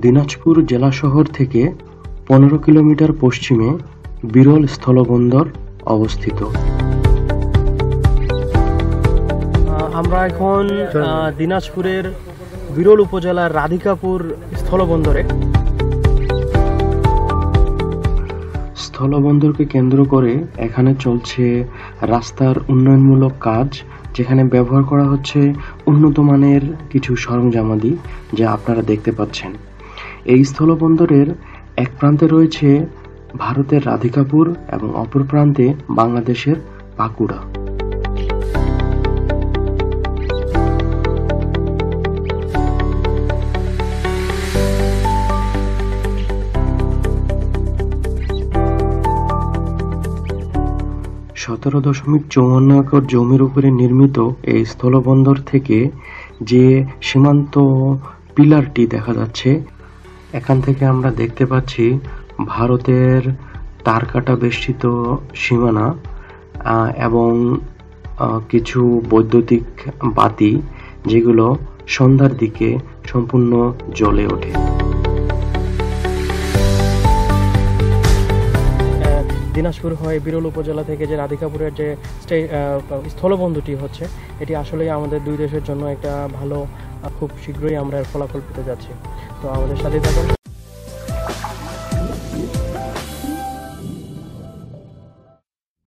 দিনাজপুর জেলা শহর থেকে ১৫ কিলোমিটার পশ্চিমে বিরল স্থলবন্দর অবস্থিত। আমরা এখন দিনাজপুরের বিরল উপজেলার রাধিকাপুর স্থলবন্দরে। স্থলবন্দরকে কেন্দ্র করে এখানে চলছে রাস্তার উন্নয়নমূলক কাজ, যেখানে ব্যবহার করা হচ্ছে উন্নত মানের কিছু সরঞ্জামাদি যা আপনারা দেখতে পাচ্ছেন। এই স্থলবন্দরের এক প্রান্তে রয়েছে ভারতের রাধিকাপুর এবং অপর প্রান্তে বাংলাদেশের বাঁকুড়া। (17.54 একর জমির উপরে নির্মিত এই স্থলবন্দর থেকে যে সীমান্ত পিলারটি দেখা যাচ্ছে, এখান থেকে আমরা দেখতে পাচ্ছি ভারতের তারকাটা বেষ্টিত সীমানা এবং কিছু বৈদ্যুতিক বাতি, যেগুলো সন্ধ্যার দিকে সম্পূর্ণ জ্বলে ওঠে। দিনাজপুর হয়ে বিরল উপজেলা থেকে যে রাধিকাপুরের যে স্থলবন্দরটি হচ্ছে, এটি আসলে আমাদের দুই দেশের জন্য একটা ভালো, খুব শীঘ্রই আমরা এর ফলাফল পেতে যাচ্ছি। তো আমাদের সাথে থাকুন।